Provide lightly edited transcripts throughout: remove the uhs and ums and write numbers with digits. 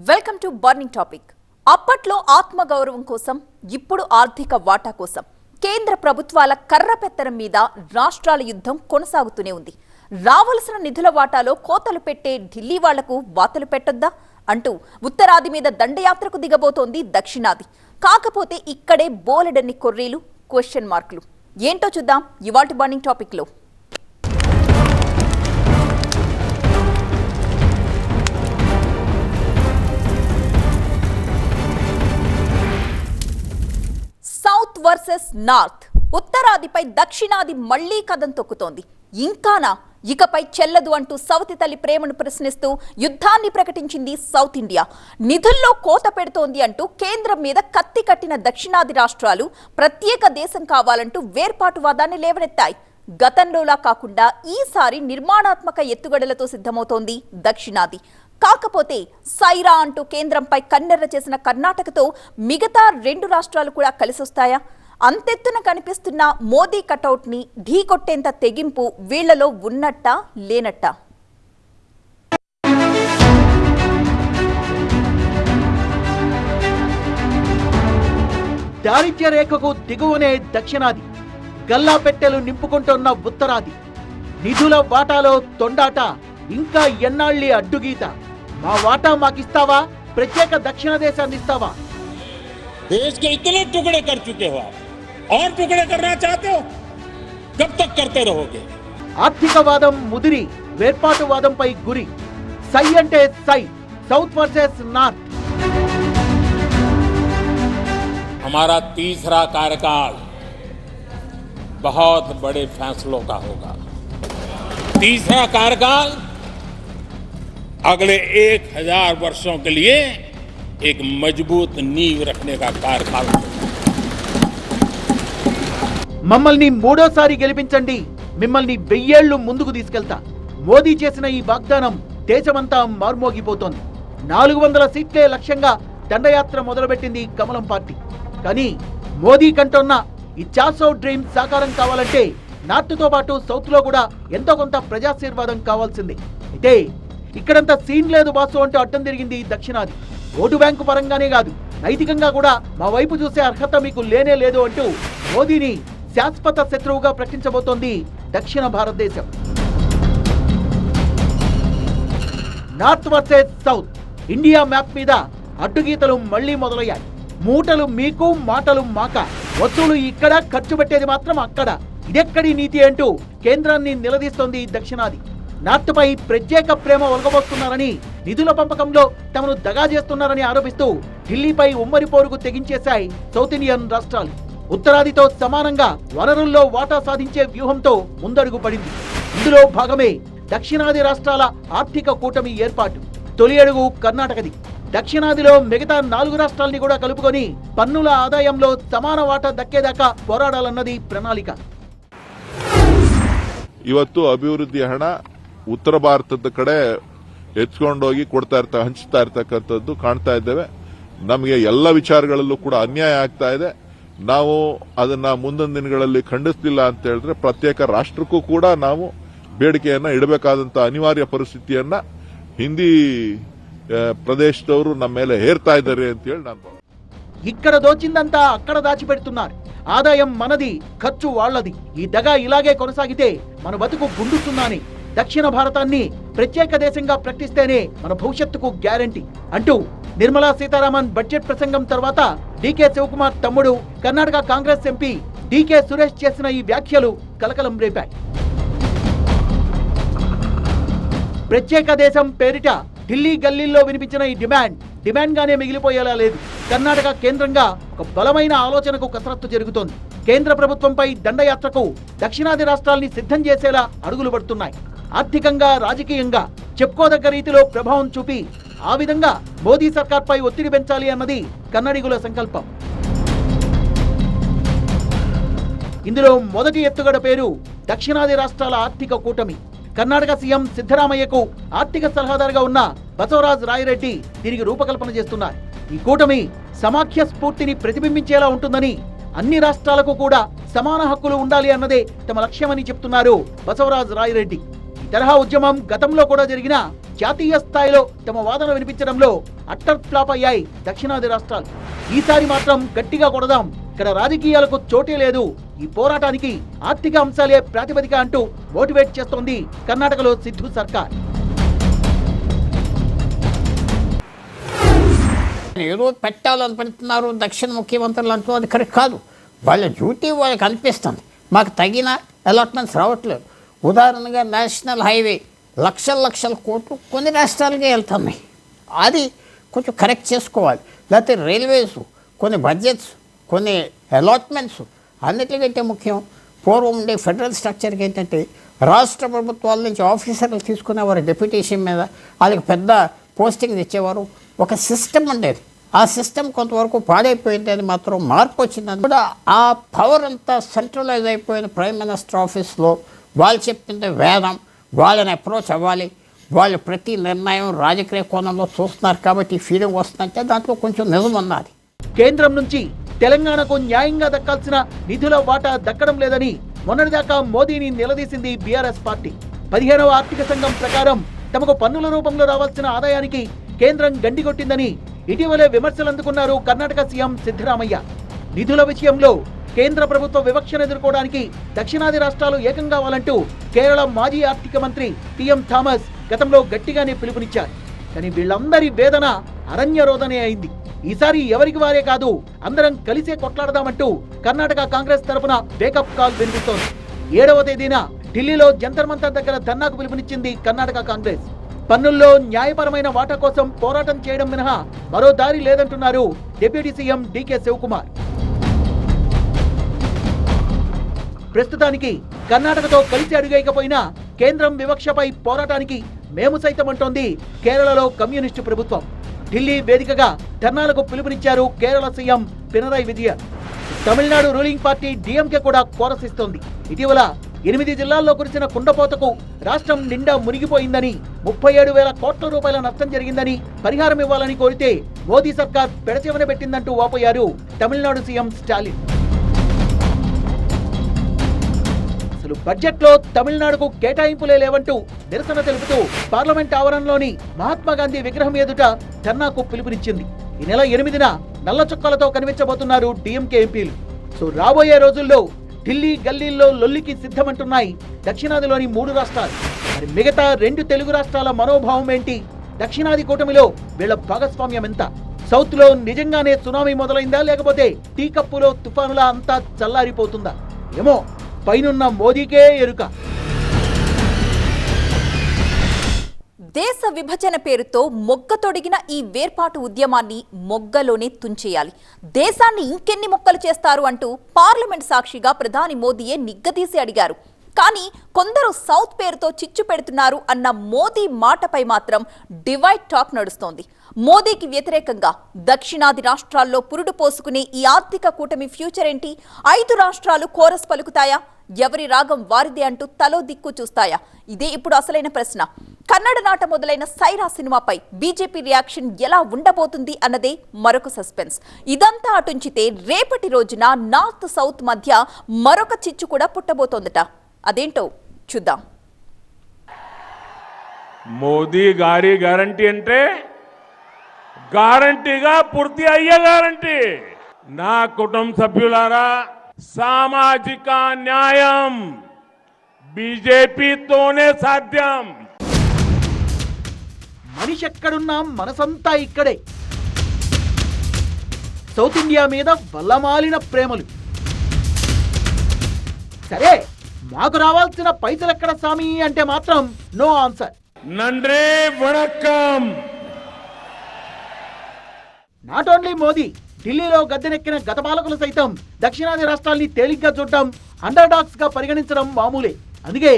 Welcome to burning topic. అప్పట్లో ఆత్మగౌరవం కోసం, ఇప్పుడు ఆర్థిక వాటా కోసం కేంద్ర ప్రభుత్వాల కర్రపెత్తనం మీద రాష్ట్రాల యుద్ధం కొనసాగుతూనే ఉంది. రావాల్సిన నిధుల వాటాలో కోతలు పెట్టే ఢిల్లీ వాళ్లకు వాతలు పెట్టొద్దా అంటూ ఉత్తరాది మీద దండయాత్రకు దిగబోతోంది దక్షిణాది. కాకపోతే ఇక్కడే బోలెడన్ని కొర్రీలు, క్వశ్చన్ మార్కులు. ఏంటో చూద్దాం ఇవాల్టి బర్నింగ్ టాపిక్ లో. South versus north. ఉత్తరాదిపై దక్షిణాది మళ్లీ కదం తొక్కుతోంది. ఇంకానా ఇకపై చెల్లదు అంటూ సౌతి తల్లి ప్రేమను ప్రశ్నిస్తూ యుద్ధాన్ని ప్రకటించింది సౌత్ ఇండియా. నిధుల్లో కోత పెడుతోంది అంటూ కేంద్రం మీద కత్తి కట్టిన దక్షిణాది రాష్ట్రాలు ప్రత్యేక దేశం కావాలంటూ వేర్పాటువాదాన్ని లేవనెత్తాయి. గతంలోలా కాకుండా ఈసారి నిర్మాణాత్మక ఎత్తుగడలతో సిద్ధమవుతోంది దక్షిణాది. కాకపోతే సైరా అంటూ కేంద్రంపై కన్నెర్ర చేసిన కర్ణాటకతో మిగతా రెండు రాష్ట్రాలు కూడా కలిసొస్తాయా? అంతెత్తున కనిపిస్తున్న మోదీ కటౌట్ ని ఢీకొట్టేంత తెగింపు వీళ్లలో ఉన్నట్టా లేనట్టా? దారిద్ర్య రేఖకు దిగువనే దక్షిణాది, గల్లా పెట్టెలు నింపుకుంటున్న ఉత్తరాది. నిధుల వాటాలో తొండాట, ఇంకా ఎన్నాళ్ళి అడ్డుగీత. మా వాటా మాకిస్తావా, ప్రత్యేక దక్షిణ దేశాన్ని ఇస్తావా? देश के इतने टुकड़े कर चुके हो और टुकड़े करना चाहते हो, कब तक करते रहोगे? ఆర్థికవాదం ముదిరి వేర్పాటువాదంపై గురి. సై అంటే సై, సౌత్ వర్సెస్ నార్త్. हमारा तीसरा कार्यकाल बहुत बड़े फैसलों का होगा. तीसरा कार्यकाल अगले 1000 वर्षों के लिए एक मजबूत नींव रखने का कार्यकाल होगा. మమ్మల్ని మూడోసారి గెలిపించండి, మిమ్మల్ని 1000 ఏళ్లు ముందుకు తీసుకెళ్తా. మోదీ చేసిన ఈ వాగ్దానం దేశమంతా మార్మోగిపోతోంది. 400 సీట్లే లక్ష్యంగా దండయాత్ర మొదలుపెట్టింది కమలం పార్టీ. కానీ మోదీ కంటున్న ఈ చాసో డ్రీమ్ సాకారం కావాలంటే నార్త్తో పాటు సౌత్ లో కూడా ఎంతో కొంత ప్రజాశీర్వాదం కావాల్సిందే. అయితే ఇక్కడంతా సీన్ లేదు బాసు అంటూ అడ్డం తిరిగింది దక్షిణాది. ఓటు బ్యాంకు పరంగానే కాదు, నైతికంగా కూడా మా వైపు చూసే అర్హత మీకు లేనే లేదు అంటూ మోదీని శాశ్వత శత్రువుగా ప్రకటించబోతోంది దక్షిణ భారతదేశం. North versus south. India map మీద అడ్డుగీతలు మళ్లీ మొదలయ్యాయి. మూటలు మీకు, మాటలు మాక. వసూలు ఇక్కడ, ఖర్చు పెట్టేది మాత్రం అక్కడ. ఇదెక్కడి నీతి అంటూ కేంద్రాన్ని నిలదీస్తోంది దక్షిణాది. నార్త్ పై ప్రత్యేక ప్రేమ ఒలగబోస్తున్నారని, నిధుల పంపకంలో తమను దగా చేస్తున్నారని ఆరోపిస్తూ ఢిల్లీపై ఉమ్మడి పోరుకు తెగించేశాయి సౌత్ ఇండియన్ రాష్ట్రాలు. ఉత్తరాదితో సమానంగా వనరుల్లో వాటా సాధించే వ్యూహంతో ముందడుగు పడింది. ఇందులో భాగమే దక్షిణాది రాష్ట్రాల ఆర్థిక కూటమి ఏర్పాటు. తొలి అడుగు కర్ణాటకది. దక్షిణాదిలో మిగతా 4 రాష్ట్రాల్ని కూడా కలుపుకొని పన్నుల ఆదాయంలో సమాన వాటా దక్కేదాకా పోరాడాలన్నది ప్రణాళిక. ಇವತ್ತು ಅಭಿವೃದ್ಧಿ ಹಣ ಉತ್ತರ ಭಾರತದ ಕಡೆ ಎತ್ಕೊಂಡೋಗಿ ಹಂಚ್ತಾ ಇರ್ತಕ್ಕಂಥದ್ದು ಕಾಣ್ತಾ ಇದ್ದೇವೆ. ನಮಗೆ ಎಲ್ಲ ವಿಚಾರಗಳಲ್ಲೂ ಕೂಡ ಅನ್ಯಾಯ ಆಗ್ತಾ ಇದೆ. ನಾವು ಅದನ್ನ ಮುಂದಿನ ದಿನಗಳಲ್ಲಿ ಖಂಡಿಸಲಿಲ್ಲ ಅಂತ ಹೇಳಿದ್ರೆ ಪ್ರತ್ಯೇಕ ರಾಷ್ಟ್ರಕ್ಕೂ ಕೂಡ ನಾವು ಬೇಡಿಕೆಯನ್ನ ಇಡಬೇಕಾದಂತ ಅನಿವಾರ್ಯ ಪರಿಸ್ಥಿತಿಯನ್ನ ಹಿಂದಿ ప్రదేశదವರು ನಮ್ಮ ಮೇಲೆ ಹೇರ್ತಾ ಇದ್ದಾರೆ ಅಂತ ಹೇಳಿ ನಾನು ఇక్కడ దోచిందంతా అక్కడ దాచిపెడుతున్నారు. ఆదాయం మనది, ఖర్చు వాళ్లది. ఈ దగా ఇలాగే కొనసాగితే మన బతుకు గుండుతుందని, దక్షిణ భారతాన్ని ప్రత్యేక దేశంగా ప్రకటిస్తేనే మన భవిష్యత్తుకు గ్యారంటీ అంటూ నిర్మలా సీతారామన్ బడ్జెట్ ప్రసంగం తర్వాత డీకే శివకుమార్ తమ్ముడు కర్ణాటక కాంగ్రెస్ ఎంపీ డీకే సురేష్ చేసిన ఈ వ్యాఖ్యలు కలకలం రేపాయి. ప్రత్యేక దేశం పేరిట ఢిల్లీ గల్లీల్లో వినిపించిన ఈ డిమాండ్ గానే మిగిలిపోయేలా లేదు. కర్ణాటక కేంద్రంగా ఒక బలమైన ఆలోచనకు కసరత్తు జరుగుతోంది. కేంద్ర ప్రభుత్వంపై దండయాత్రకు దక్షిణాది రాష్ట్రాల్ని సిద్ధం చేసేలా అడుగులు పడుతున్నాయి. ఆర్థికంగా, రాజకీయంగా చెప్పుకోదగ్గ రీతిలో ప్రభావం చూపి ఆ విధంగా మోదీ సర్కార్పై ఒత్తిడి పెంచాలి అన్నది కన్నడిగుల సంకల్పం. ఇందులో మొదటి ఎత్తుగడ పేరు దక్షిణాది రాష్ట్రాల ఆర్థిక కూటమి. కర్ణాటక సీఎం సిద్ధరామయ్యకు ఆర్థిక సలహాదారుగా ఉన్న బసవరాజ్ రాయరెడ్డి దీనికి రూపకల్పన చేస్తున్నారు. ఈ కూటమి సమాఖ్య స్ఫూర్తిని ప్రతిబింబించేలా ఉంటుందని, అన్ని రాష్ట్రాలకు కూడా సమాన హక్కులు ఉండాలి అన్నదే తమ లక్ష్యమని చెప్తున్నారు బసవరాజ్ రాయరెడ్డి. ఈ తరహా ఉద్యమం గతంలో కూడా జరిగినా జాతీయ స్థాయిలో తమ వాదన వినిపించడంలో అట్టర్ ఫ్లాప్ అయ్యాయి దక్షిణాది రాష్ట్రాలు. ఈసారి మాత్రం గట్టిగా కొడదాం, ఇక్కడ రాజకీయాలకు చోటే లేదు, ఈ పోరాటానికి ఆర్థిక అంశాలే ప్రాతిపదిక అంటూ మోటివేట్ చేస్తోంది కర్ణాటకలో సిద్ధు సర్కార్. ఏదో పెట్టాలని పెడుతున్నారు దక్షిణ ముఖ్యమంత్రులు అంటూ అది కరెక్ట్ కాదు. వాళ్ళ డ్యూటీ వాళ్ళకి అనిపిస్తుంది, మాకు తగిన అలాట్మెంట్స్ రావట్లేదు. ఉదాహరణగా నేషనల్ హైవే లక్షల కోట్లు కొన్ని రాష్ట్రాలకే వెళ్తున్నాయి, అది కొంచెం కరెక్ట్ చేసుకోవాలి. లేకపోతే రైల్వేస్ కొన్ని బడ్జెట్స్ కొన్ని అలాట్మెంట్స్ అన్నిటికంటే ముఖ్యం. పూర్వం ఉండే ఫెడరల్ స్ట్రక్చర్కి ఏంటంటే రాష్ట్ర ప్రభుత్వాల నుంచి ఆఫీసర్లు తీసుకునేవారు డెప్యుటేషన్ మీద, వాళ్ళకి పెద్ద పోస్టింగ్ ఇచ్చేవారు, ఒక సిస్టమ్ ఉండేది. ఆ సిస్టమ్ కొంతవరకు పాడైపోయింది, అది మాత్రం మార్పు వచ్చిందని కూడా ఆ పవర్ అంతా సెంట్రలైజ్ అయిపోయిన ప్రైమ్ మినిస్టర్ ఆఫీస్లో. వాళ్ళు చెప్పింది వేదం, వాళ్ళని అప్రోచ్ అవ్వాలి, వాళ్ళు ప్రతి నిర్ణయం రాజకీయ కోణంలో చూస్తున్నారు కాబట్టి ఫీలింగ్ వస్తుందంటే దాంట్లో కొంచెం నిజం ఉన్నది. కేంద్రం నుంచి తెలంగాణకు న్యాయంగా దక్కాల్సిన నిధుల వాటా దక్కడం లేదని మొన్నటిదాకా మోదీని నిలదీసింది బీఆర్ఎస్ పార్టీ. 15వ ఆర్థిక సంఘం ప్రకారం తమకు పన్నుల రూపంలో రావాల్సిన ఆదాయానికి కేంద్రం గండికొట్టిందని ఇటీవలే విమర్శలు అందుకున్నారు కర్ణాటక సీఎం సిద్ధరామయ్య. నిధుల విషయంలో కేంద్ర ప్రభుత్వ వివక్షను ఎదుర్కోవడానికి దక్షిణాది రాష్ట్రాలు ఏకం కావాలంటూ కేరళ మాజీ ఆర్థిక మంత్రి టిఎం థామస్ గతంలో గట్టిగానే పిలుపునిచ్చారు. కానీ వీళ్ళందరి వేదన అరణ్యరోదనే అయింది. ఈసారి ఎవరికి వారే కాదు, అందరం కలిసే కొట్లాడదామంటూ కర్ణాటక కాంగ్రెస్ తరఫున వేకప్ కాల్ వినిపిస్తోంది. 7వ తేదీన ఢిల్లీలో జంతర్ మంతర్ దగ్గర ధర్నాకు పిలుపునిచ్చింది కర్ణాటక కాంగ్రెస్. పన్నుల్లో న్యాయపరమైన వాటా కోసం పోరాటం చేయడం మినహా మరో దారి లేదంటున్నారు డిప్యూటీ సీఎం డీకే శివకుమార్. ప్రస్తుతానికి కర్ణాటకతో కలిసి అడుగేయకపోయినా కేంద్రం వివక్షపై పోరాటానికి మేము సైతం అంటోంది కేరళలో కమ్యూనిస్టు ప్రభుత్వం. ఢిల్లీ వేదికగా ధర్నాలకు పిలుపునిచ్చారు Kerala CM Pinarayi Vijayan. Tamil Nadu ruling party DMK కూడా కోరసిస్తోంది. ఇటీవల 8 జిల్లాల్లో కురిసిన కుండపోతకు రాష్ట్రం నిండా మునిగిపోయిందని, 37,000 కోట్ల రూపాయల నష్టం జరిగిందని పరిహారం ఇవ్వాలని కోరితే మోదీ సర్కార్ పెడచెవిన పెట్టిందంటూ వాపోయారు తమిళనాడు సీఎం స్టాలిన్. అసలు బడ్జెట్లో తమిళనాడుకు కేటాయింపులే లేవంటూ నిరసన తెలుపుతూ పార్లమెంట్ ఆవరణలోని మహాత్మాగాంధీ విగ్రహం ఎదుట ధర్నాకు పిలుపునిచ్చింది. ఈ నెల 8న నల్ల చొక్కాలతో కనిపించబోతున్నారు డీఎంకే ఎంపీలు. సో రాబోయే రోజుల్లో ఢిల్లీ గల్లీల్లో లొల్లికి సిద్ధమంటున్నాయి దక్షిణాదిలోని 3 రాష్ట్రాలు. మరి మిగతా 2 తెలుగు రాష్ట్రాల మనోభావం ఏంటి? దక్షిణాది కూటమిలో వీళ్ల భాగస్వామ్యం ఎంత? సౌత్ లో నిజంగానే సునామీ మొదలైందా, లేకపోతే టీ కప్పులో తుఫానులా అంతా చల్లారిపోతుందా? ఏమో, పైనున్న మోదీకే ఎరుక. దేశ విభజన పేరుతో మొగ్గ తొడిగిన ఈ వేర్పాటు ఉద్యమాన్ని మొగ్గలోనే తుంచేయాలి. దేశాన్ని ఇంకెన్ని మొక్కలు చేస్తారు అంటూ పార్లమెంట్ సాక్షిగా ప్రధాని మోదీయే నిగ్గదీసి అడిగారు. కానీ కొందరు సౌత్ పేరుతో చిచ్చు పెడుతున్నారు అన్న మోదీ మాటపై మాత్రం డివైడ్ టాక్ నడుస్తోంది. మోదీకి వ్యతిరేకంగా దక్షిణాది రాష్ట్రాల్లో పురుడు పోసుకునే ఈ ఆర్థిక కూటమి ఫ్యూచర్ ఏంటి? 5 రాష్ట్రాలు కోరస్ పలుకుతాయా? ఎవరి రాగం వారిదే అంటూ తలో దిక్కు చూస్తాయా? ఇదే ఇప్పుడు అసలైన ప్రశ్న. కన్నడ నాట మొదలైన సైరా సినిమాపై బీజేపీ రియాక్షన్ ఎలా ఉండబోతుంది అన్నదే మరొక సస్పెన్స్. ఇదంతా అటుంచితే రేపటి రోజున నార్త్ సౌత్ మధ్య మరొక చిచ్చు కూడా పుట్టబోతోందట. అదేంటో చూద్దాం. మోదీ గారి గ్యారంటీ అంటే గ్యారంటీగా పూర్తి అయ్యే గ్యారంటీ. నా కుటుంబ సభ్యులారా, సామాజిక న్యాయం బీజేపీతోనే సాధ్యం. మనిషి ఎక్కడున్నా మనసంతా ఇక్కడే. సౌత్ ఇండియా మీద వల్లమాలిన ప్రేమలు. సరే, మాకు రావాల్సిన పైసలు ఎక్కడ స్వామి అంటే మాత్రం నో ఆన్సర్. నండ్రే వణక్కం. నాట్ ఓన్లీ మోదీ, ఢిల్లీలో గద్దెనెక్కిన గత పాలకులు సైతం దక్షిణాది రాష్ట్రాల్ని తేలిగ్గా చూడటం, అండర్ డాగ్స్ గా పరిగణించడం మామూలే. అందుకే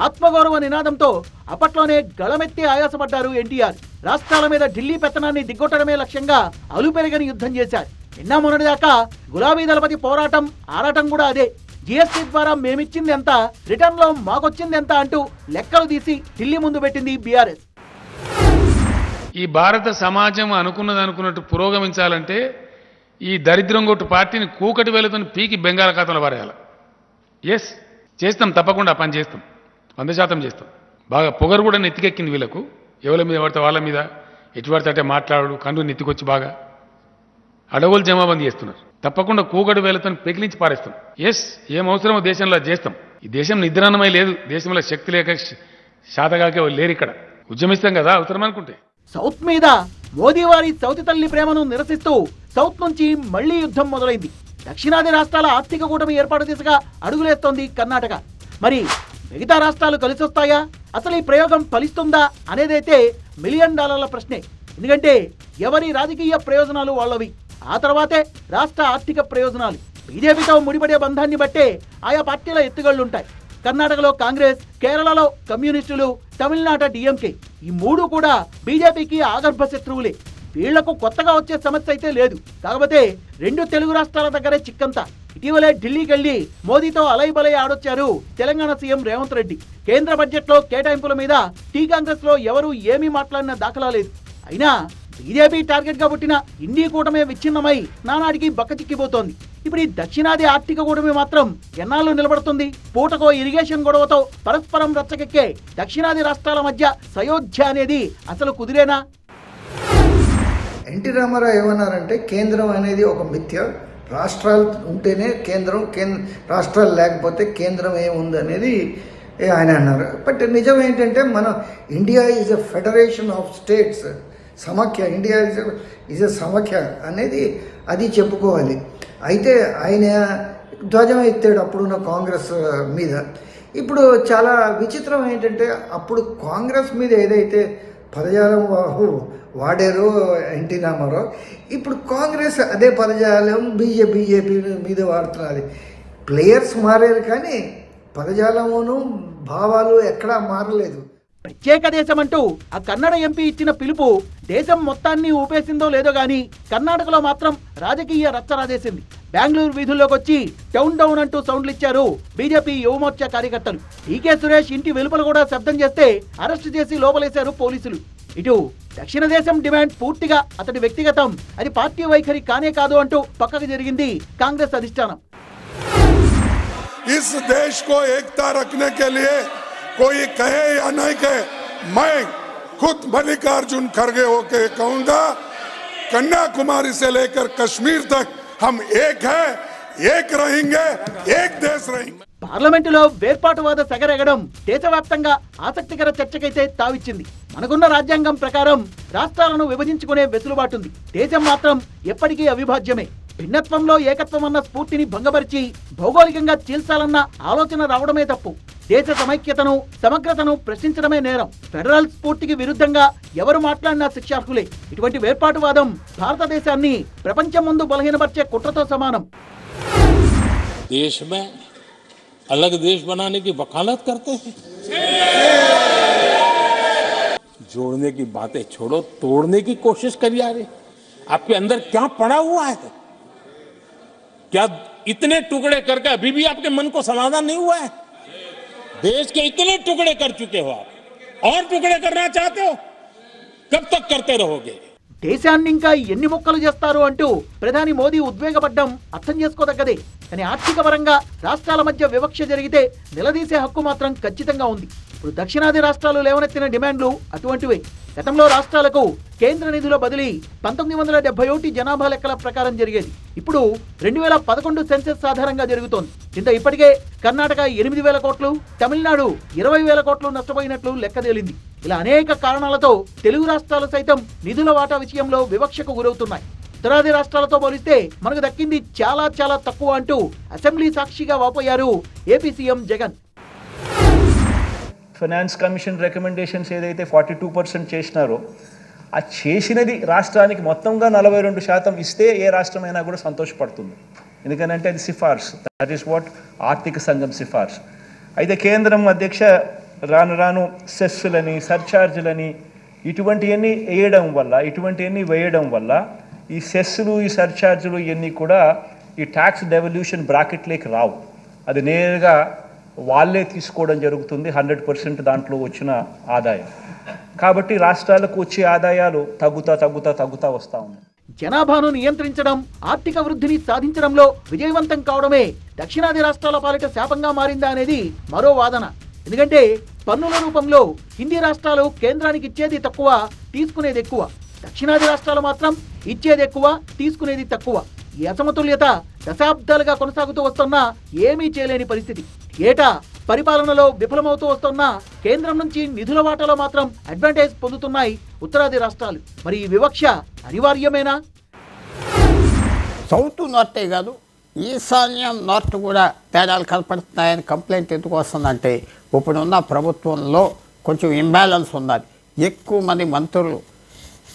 ఆత్మగౌరవ నినాదంతో అప్పట్లోనే గళమెత్తి ఆయాసపడ్డారు ఎన్టీఆర్. రాష్ట్రాల మీద ఢిల్లీ పెత్తనాన్ని దిగ్గొట్టడమే లక్ష్యంగా అలుపెరగని యుద్ధం చేశారు. నిన్న మొన్నటిదాకా గులాబీ దళపతి పోరాటం ఆరాటం కూడా అదే. జీఎస్టీ ద్వారా మేమిచ్చింది ఎంత, రిటర్న్ లో మాకొచ్చింది ఎంత అంటూ లెక్కలు తీసి ఢిల్లీ ముందు పెట్టింది బీఆర్ఎస్. ఈ భారత సమాజం అనుకున్నట్టు పురోగమించాలంటే ఈ దరిద్రం కొట్టు పార్టీని కూకటి వేలతో పీకి బెంగాళాఖాతంలో పారేయాలి. ఎస్, చేస్తాం, తప్పకుండా పని చేస్తాం, 100% చేస్తాం. బాగా పొగరు కూడా నెత్తికెక్కింది వీళ్ళకు. ఎవరి మీద పడితే వాళ్ళ మీద ఎటు పడితే అంటే మాట్లాడు కన్ను నెత్తికొచ్చి బాగా అడవులు జమాబందీ చేస్తున్నారు. తప్పకుండా కూగడు వేలతో పెకిలించి పారేస్తాం. ఎస్, ఏం అవసరమో దేశంలో చేస్తాం. ఈ దేశం నిద్రాన్నమై లేదు, దేశంలో శక్తి లేక శాతగాకే లేరు. ఇక్కడ ఉద్యమిస్తాం కదా అవసరం అనుకుంటే. సౌత్ మీద మోదీ వారి సౌతి తల్లి ప్రేమను నిరసిస్తూ సౌత్ నుంచి మళ్లీ యుద్ధం మొదలైంది. దక్షిణాది రాష్ట్రాల ఆర్థిక కూటమి ఏర్పాటు దిశగా అడుగులేస్తోంది కర్ణాటక. మరి మిగతా రాష్ట్రాలు కలిసొస్తాయా? అసలు ఈ ప్రయోగం ఫలిస్తుందా అనేదైతే $1 మిలియన్ ప్రశ్నే. ఎందుకంటే ఎవరి రాజకీయ ప్రయోజనాలు వాళ్ళవి, ఆ తర్వాతే రాష్ట్ర ఆర్థిక ప్రయోజనాలు. బీజేపీతో ముడిపడే బంధాన్ని బట్టే ఆయా పార్టీల ఎత్తుగళ్లుంటాయి. కర్ణాటకలో కాంగ్రెస్, కేరళలో కమ్యూనిస్టులు, తమిళనాట డిఎంకే, ఈ మూడు కూడా బీజేపీకి ఆగర్భ శత్రువులే. వీళ్లకు కొత్తగా వచ్చే సమస్య అయితే లేదు. కాకపోతే 2 తెలుగు రాష్ట్రాల దగ్గరే చిక్కంతా. ఇటీవలే ఢిల్లీకి వెళ్లి మోదీతో అలైబలై ఆడొచ్చారు తెలంగాణ సీఎం రేవంత్ రెడ్డి. కేంద్ర బడ్జెట్ లో కేటాయింపుల మీద టీ కాంగ్రెస్ లో ఎవరూ ఏమీ మాట్లాడిన దాఖలా లేదు. అయినా బీజేపీ టార్గెట్ గా పుట్టిన ఇండీ కూటమే విచ్ఛిన్నమై నానాడికి బక్కచిక్కిపోతోంది. ఇప్పుడు ఈ దక్షిణాది ఆర్థిక కూటమి మాత్రం ఎన్నాళ్ళు నిలబడుతుంది? పూటకో ఇరిగేషన్ గొడవతో పరస్పరం రచ్చకెక్కే దక్షిణాది రాష్ట్రాల మధ్య సయోధ్య అనేది అసలు కుదిరేనా? ఎన్టీ రామారావు ఏమన్నారంటే కేంద్రం అనేది ఒక మిథ్య, రాష్ట్రాలు ఉంటేనే కేంద్రం, రాష్ట్రాలు లేకపోతే కేంద్రం ఏముంది అనేది ఆయన అన్నారు. బట్ నిజం ఏంటంటే మన India is a federation of states, సమాఖ్య. ఇండియా ఈజ్ ఎ సమాఖ్య అనేది అది చెప్పుకోవాలి. అయితే ఆయన ధ్వజం ఎత్తాడు అప్పుడున్న కాంగ్రెస్ మీద. ఇప్పుడు చాలా విచిత్రం ఏంటంటే అప్పుడు కాంగ్రెస్ మీద ఏదైతే పదజాలం వాడారో ఎన్టీ రామారావు, ఇప్పుడు కాంగ్రెస్ అదే పదజాలం బీజేపీ మీద వాడుతున్నది. ప్లేయర్స్ మారారు కానీ పదజాలమును భావాలు ఎక్కడా మారలేదు. ప్రత్యేక దేశం అంటూ ఆ కన్నడ ఎంపీ ఇచ్చిన పిలుపు దేశం మొత్తాన్ని ఊపేసిందో లేదో గానీ కర్ణాటకలో మాత్రం రాజకీయ రచ్చరాజేసింది. బెంగళూరు వీధుల్లోకి వచ్చి డౌన్ డౌన్ అంటూ సౌండ్లు ఇచ్చారు బీజేపీ యువమోర్చా కార్యకర్తలు. ఈకే సురేష్ ఇంటి వెలుపల కూడా శబ్దం చేస్తే అరెస్టు చేసి లోపలేశారు పోలీసులు. ఇటు దక్షిణ దేశం డిమాండ్ పూర్తిగా అతడి వ్యక్తిగతం, అది పార్టీ వైఖరి కానే కాదు అంటూ పక్కకు జరిగింది కాంగ్రెస్ అధిష్టానం. इस देश को एकता रखने के लिए कोई कहे या नहीं कहे, मैं खुद मल्लिकार्जुन खड़गे होकर कहूंगा, कन्याकुमारी से लेकर कश्मीर तक हम एक हैं, एक रहेंगे, एक देश रहेंगे. పార్లమెంటులో వేర్పాటువాద సగరెగడం దేశవ్యాప్తంగా ఆసక్తికర చర్చకైతే తావిచ్చింది. మనకున్న రాజ్యాంగం ప్రకారం రాష్ట్రాలను విభజించుకునే వెసులుబాటుంది. దేశం మాత్రం ఎప్పటికీ అవిభాజ్యమే. భిన్నత్వంలో ఏకత్వం అన్న స్ఫూర్తిని భంగపరిచి భౌగోళికంగా చీల్చాలన్న ఆలోచన రావడమే తప్పు. దేశ సమైక్యతను, సమగ్రతను ప్రశ్నించడమే నేరం. ఫెడరల్ స్ఫూర్తికి విరుద్ధంగా ఎవరు మాట్లాడినా శిక్షార్హులే. ఇటువంటి వేర్పాటువాదం భారతదేశాన్ని ప్రపంచం ముందు బలహీనపరిచే కుట్రతో సమానం. देश में अलग देश बनाने की वकालत करते हैं। जोड़ने की बातें छोड़ो, तोड़ने की कोशिश करिए। आ रही आपके अंदर क्या पड़ा हुआ है? क्या इतने टुकड़े करके अभी भी आपके मन को समाधान नहीं हुआ है? देश के इतने टुकड़े कर चुके हो आप, और टुकड़े करना चाहते हो? कब तक करते रहोगे? దేశాన్ని ఇంకా ఎన్ని ముక్కలు చేస్తారు అంటూ ప్రధాని మోదీ ఉద్వేగపడ్డం అర్థం చేసుకోదగ్గదే. కానీ ఆర్థిక పరంగా రాష్ట్రాల మధ్య వివక్ష జరిగితే నిలదీసే హక్కు మాత్రం ఖచ్చితంగా ఉంది. ఇప్పుడు దక్షిణాది రాష్ట్రాలు లేవనెత్తిన డిమాండ్లు అటువంటివే. గతంలో రాష్ట్రాలకు కేంద్ర నిధుల బదిలీ 1971 జనాభా లెక్కల ప్రకారం జరిగేది. ఇప్పుడు 2011 సెన్సెస్ ఆధారంగా జరుగుతోంది. ఇంత ఇప్పటికే కర్ణాటక 8,000 కోట్లు, తమిళనాడు 20,000 కోట్లు నష్టపోయినట్లు లెక్క తేలింది. ఇలా అనేక కారణాలతో తెలుగు రాష్ట్రాలు సైతం నిధుల వాటా విషయంలో వివక్షకు గురవుతున్నాయి. ఉత్తరాది రాష్ట్రాలతో పోలిస్తే మనకు దక్కింది చాలా చాలా తక్కువ అంటూ అసెంబ్లీ సాక్షిగా వాపోయారు AP CM Jagan. Finance commission recommendations ఏదైతే 42% చేసినారో ఆ చేసినది రాష్ట్రానికి మొత్తంగా 42% ఇస్తే ఏ రాష్ట్రమైనా కూడా సంతోషపడుతుంది. ఎందుకంటే అది సిఫార్సు, దట్ ఈస్ వాట్ ఆర్థిక సంఘం సిఫార్సు. అయితే కేంద్రం అధ్యక్ష రాను రాను సెస్సులని, సర్ఛార్జులని ఇటువంటివన్నీ వేయడం వల్ల ఈ సెస్సులు, ఈ సర్ఛార్జులు ఇవన్నీ కూడా ఈ ట్యాక్స్ డెవల్యూషన్ బ్రాకెట్లోకి రావు. అది నేరుగా వాళ్ళే తీసుకోవడం జరుగుతుంది 100% దాంట్లో వచ్చిన ఆదాయం. కాబట్టి రాష్ట్రాలకు వచ్చే ఆదాయాలు తగ్గుతా వస్తూ ఉన్నాయి. జనాభాను నియంత్రించడం, ఆర్థిక వృద్ధిని సాధించడంలో విజయవంతం కావడమే దక్షిణాది రాష్ట్రాల పాలిట శాపంగా మారిందా అనేది మరో వాదన. ఎందుకంటే పన్నుల రూపంలో హిందీ రాష్ట్రాలు కేంద్రానికి ఇచ్చేది తక్కువ, తీసుకునేది ఎక్కువ. దక్షిణాది రాష్ట్రాలు మాత్రం ఇచ్చేది ఎక్కువ, తీసుకునేది తక్కువ. ఈ అసమతుల్యత దశాబ్దాలుగా కొనసాగుతూ వస్తున్నా ఏమీ చేయలేని పరిస్థితి. ఏటా పరిపాలనలో విఫలమవుతూ వస్తున్న కేంద్రం నుంచి నిధుల వాటాలో మాత్రం అడ్వాంటేజ్ పొందుతున్నాయి ఉత్తరాది రాష్ట్రాలు. మరి ఈ వివక్ష అనివార్యమేనా? సౌత్ నార్తే కాదు, ఈశాన్యం నార్త్ కూడా తేడాలు కనపడుతున్నాయని కంప్లైంట్ ఎందుకు వస్తుందంటే ఇప్పుడున్న ప్రభుత్వంలో కొంచెం ఇంబ్యాలెన్స్ ఉన్నది. ఎక్కువ మంది మంత్రులు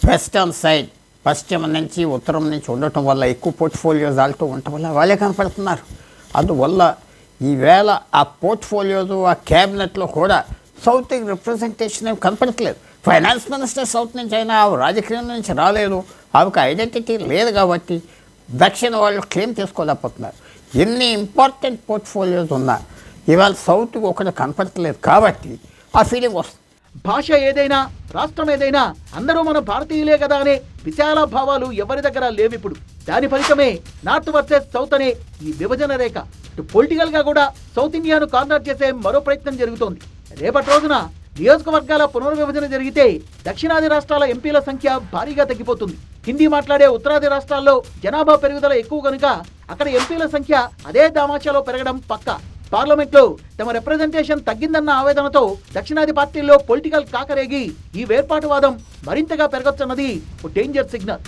వెస్టర్న్ సైడ్, పశ్చిమ నుంచి ఉత్తరం నుంచి ఉండటం వల్ల ఎక్కువ పోర్ట్ఫోలియోస్ ఆడుతూ ఉండటం వల్ల వాళ్ళే కనపడుతున్నారు. అందువల్ల ఈవేళ ఆ పోర్ట్ఫోలియోస్, ఆ క్యాబినెట్లో కూడా సౌత్ రిప్రజెంటేషన్ ఏమి కనపడట్లేదు. ఫైనాన్స్ మినిస్టర్ సౌత్ నుంచి అయినా ఆమె రాజకీయం నుంచి రాలేదు, ఆమెకు ఐడెంటిటీ లేదు కాబట్టి దక్షిణ వాళ్ళు క్లెయిమ్ చేసుకోలేకపోతున్నారు. ఎన్ని ఇంపార్టెంట్ పోర్ట్ఫోలియోస్ ఉన్నా ఇవాళ సౌత్ ఒకటి కనపడట్లేదు కాబట్టి ఆ ఫీలింగ్ వస్తుంది. భాష ఏదైనా, రాష్ట్రం ఏదైనా అందరూ మన భారతీయులే కదా అనే విశాల భావాలు ఎవరి దగ్గర లేవిప్పుడు. దాని ఫలితమే నార్త్ వర్సెస్ సౌత్ అనే ఈ విభజన రేఖ. ఇటు పొలిటికల్ గా కూడా సౌత్ ఇండియాను కార్నర్ చేసే మరో ప్రయత్నం జరుగుతోంది. రేపటి రోజున నియోజకవర్గాల పునర్విభజన జరిగితే దక్షిణాది రాష్ట్రాల ఎంపీల సంఖ్య భారీగా తగ్గిపోతుంది. హిందీ మాట్లాడే ఉత్తరాది రాష్ట్రాల్లో జనాభా పెరుగుదల ఎక్కువ కనుక అక్కడ ఎంపీల సంఖ్య అదే దామాషాలో పెరగడం పక్కా. పార్లమెంట్ లో తమ రిప్రజెంటేషన్ తగ్గిందన్న ఆవేదనతో దక్షిణాది పార్టీల్లో పొలిటికల్ కాకరేగి ఈ వేర్పాటువాదం మరింతగా పెరగొచ్చన్నది ఓ డేంజర్ సిగ్నల్.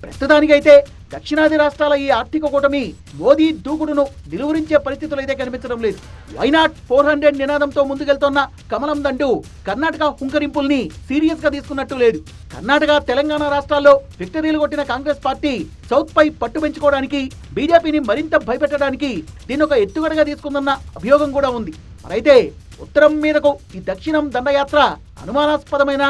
ప్రస్తుతానికైతే దక్షిణాది రాష్ట్రాల ఈ ఆర్థిక కూటమి మోదీ దూకుడును నిలువరించే పరిస్థితులు అయితే కనిపించడం లేదు. వైనాట్ 400 నినాదంతో ముందుకెళ్తున్న కమలం దండు కర్ణాటక హుంకరింపుల్ని సీరియస్ గా తీసుకున్నట్టు లేదు. కర్ణాటక, తెలంగాణ రాష్ట్రాల్లో విక్టరీలు కొట్టిన కాంగ్రెస్ పార్టీ సౌత్ పై పట్టు పెంచుకోవడానికి, బీజేపీని మరింత భయపెట్టడానికి దీన్ని ఒక ఎత్తుగడగా తీసుకుందన్న అభియోగం కూడా ఉంది. మరైతే ఉత్తరం మీదకు ఈ దక్షిణం దండయాత్ర అనుమానాస్పదమైన